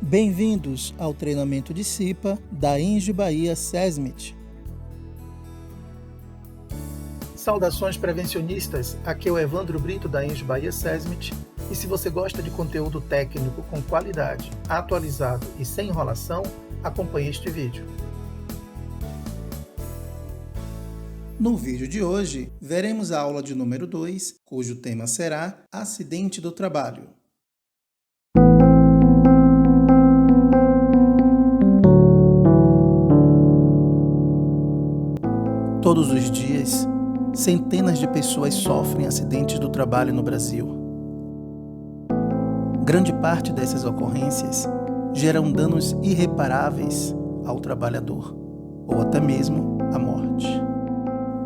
Bem-vindos ao treinamento de CIPA da Engie Bahia SESMIT. Saudações prevencionistas, aqui é o Evandro Brito da Engie Bahia SESMIT e se você gosta de conteúdo técnico com qualidade, atualizado e sem enrolação, acompanhe este vídeo. No vídeo de hoje, veremos a aula de número 2, cujo tema será Acidente do Trabalho. Todos os dias, centenas de pessoas sofrem acidentes do trabalho no Brasil. Grande parte dessas ocorrências geram danos irreparáveis ao trabalhador, ou até mesmo a morte.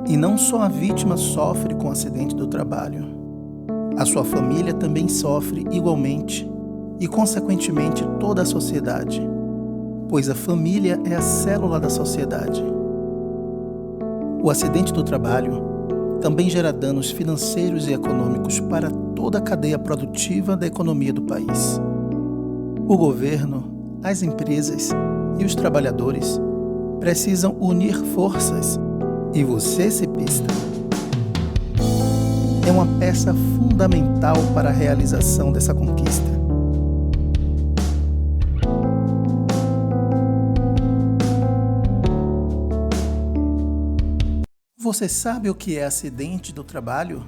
E não só a vítima sofre com o acidente do trabalho, a sua família também sofre igualmente e, consequentemente, toda a sociedade, pois a família é a célula da sociedade. O acidente do trabalho também gera danos financeiros e econômicos para toda a cadeia produtiva da economia do país. O governo, as empresas e os trabalhadores precisam unir forças e você, cipista, é uma peça fundamental para a realização dessa conquista. Você sabe o que é acidente do trabalho?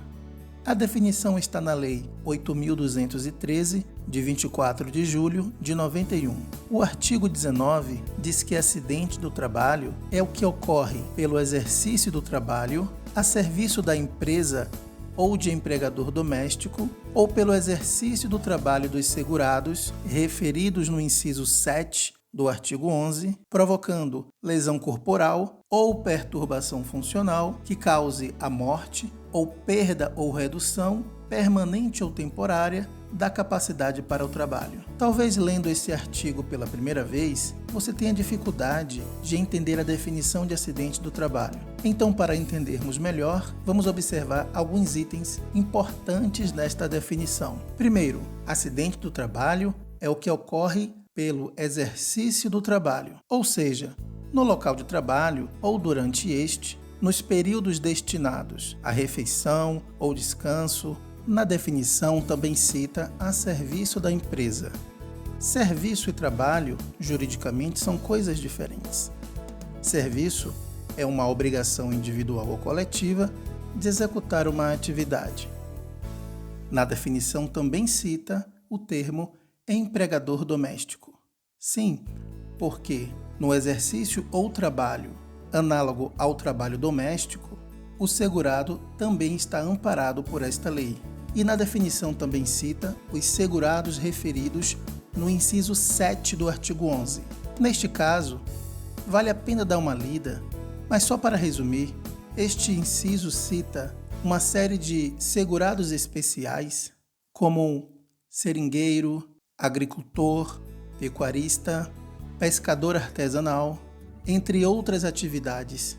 A definição está na Lei 8.213, de 24 de julho de 91. O artigo 19 diz que acidente do trabalho é o que ocorre pelo exercício do trabalho a serviço da empresa ou de empregador doméstico ou pelo exercício do trabalho dos segurados referidos no inciso 7 do artigo 11, provocando lesão corporal ou perturbação funcional que cause a morte ou perda ou redução permanente ou temporária da capacidade para o trabalho. Talvez lendo esse artigo pela primeira vez, você tenha dificuldade de entender a definição de acidente do trabalho. Então, para entendermos melhor, vamos observar alguns itens importantes nesta definição. Primeiro, acidente do trabalho é o que ocorre pelo exercício do trabalho, ou seja, no local de trabalho ou durante este, nos períodos destinados à refeição ou descanso. Na definição também cita a serviço da empresa. Serviço e trabalho, juridicamente, são coisas diferentes. Serviço é uma obrigação individual ou coletiva de executar uma atividade. Na definição também cita o termo empregador doméstico. Sim, porque no exercício ou trabalho análogo ao trabalho doméstico, o segurado também está amparado por esta lei. E na definição também cita os segurados referidos no inciso 7 do artigo 11. Neste caso, vale a pena dar uma lida, mas só para resumir, este inciso cita uma série de segurados especiais, como seringueiro, agricultor, pecuarista, pescador artesanal, entre outras atividades.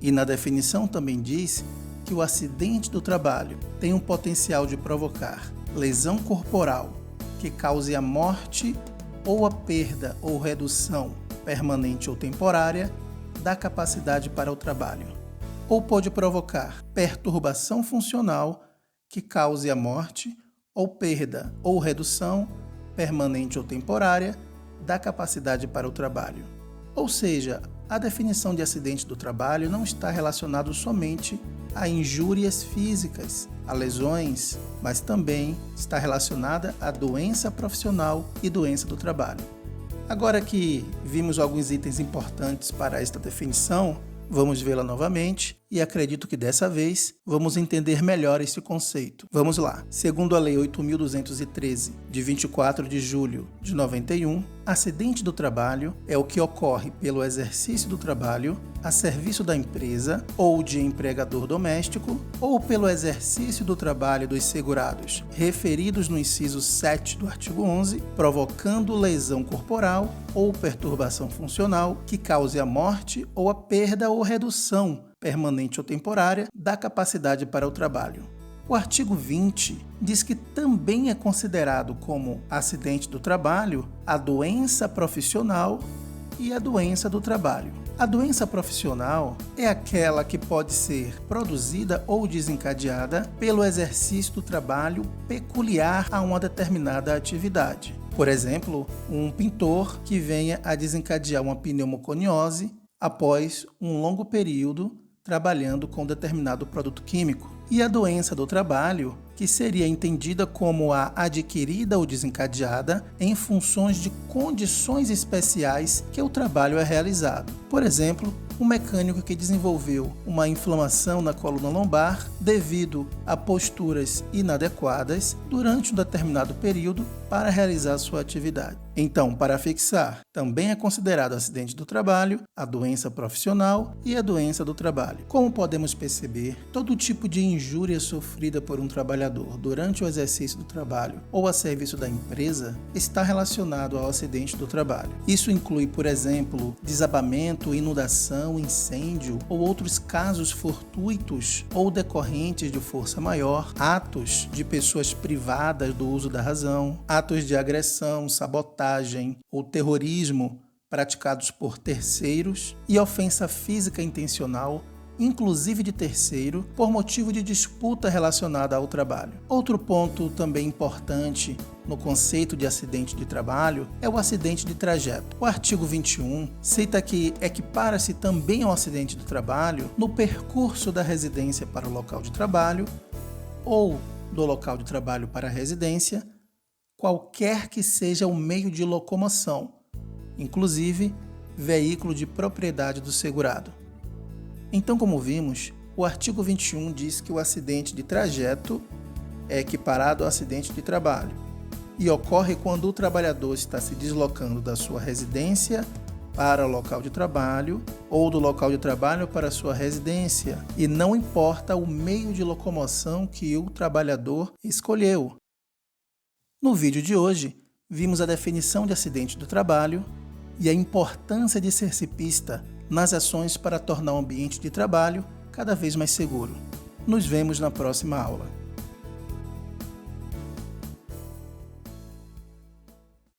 E na definição também diz que o acidente do trabalho tem um potencial de provocar lesão corporal que cause a morte ou a perda ou redução permanente ou temporária da capacidade para o trabalho, ou pode provocar perturbação funcional que cause a morte ou perda ou redução permanente ou temporária da capacidade para o trabalho. Ou seja, a definição de acidente do trabalho não está relacionado somente a injúrias físicas, a lesões, mas também está relacionada à doença profissional e doença do trabalho. Agora que vimos alguns itens importantes para esta definição, vamos vê-la novamente e acredito que dessa vez vamos entender melhor esse conceito. Vamos lá. Segundo a Lei 8.213, de 24 de julho de 91, acidente do trabalho é o que ocorre pelo exercício do trabalho a serviço da empresa ou de empregador doméstico ou pelo exercício do trabalho dos segurados referidos no inciso 7 do artigo 11, provocando lesão corporal ou perturbação funcional que cause a morte ou a perda ou redução permanente ou temporária da capacidade para o trabalho. O artigo 20 diz que também é considerado como acidente do trabalho a doença profissional e a doença do trabalho. A doença profissional é aquela que pode ser produzida ou desencadeada pelo exercício do trabalho peculiar a uma determinada atividade. Por exemplo, um pintor que venha a desencadear uma pneumoconiose após um longo período trabalhando com determinado produto químico. E a doença do trabalho, que seria entendida como a adquirida ou desencadeada em funções de condições especiais que o trabalho é realizado. Por exemplo, um mecânico que desenvolveu uma inflamação na coluna lombar devido a posturas inadequadas durante um determinado período para realizar sua atividade. Então, para fixar, também é considerado acidente do trabalho, a doença profissional e a doença do trabalho. Como podemos perceber, todo tipo de injúria sofrida por um trabalhador durante o exercício do trabalho ou a serviço da empresa está relacionado ao acidente do trabalho. Isso inclui, por exemplo, desabamento, inundação, incêndio ou outros casos fortuitos ou decorrentes de força maior, atos de pessoas privadas do uso da razão, atos de agressão, sabotagem ou terrorismo praticados por terceiros e ofensa física intencional, inclusive de terceiro, por motivo de disputa relacionada ao trabalho. Outro ponto também importante no conceito de acidente de trabalho é o acidente de trajeto. O artigo 21 cita que equipara-se também ao acidente do trabalho no percurso da residência para o local de trabalho ou do local de trabalho para a residência, qualquer que seja o meio de locomoção, inclusive veículo de propriedade do segurado. Então, como vimos, o artigo 21 diz que o acidente de trajeto é equiparado ao acidente de trabalho e ocorre quando o trabalhador está se deslocando da sua residência para o local de trabalho ou do local de trabalho para a sua residência, e não importa o meio de locomoção que o trabalhador escolheu. No vídeo de hoje, vimos a definição de acidente do trabalho e a importância de ser cipista nas ações para tornar o ambiente de trabalho cada vez mais seguro. Nos vemos na próxima aula.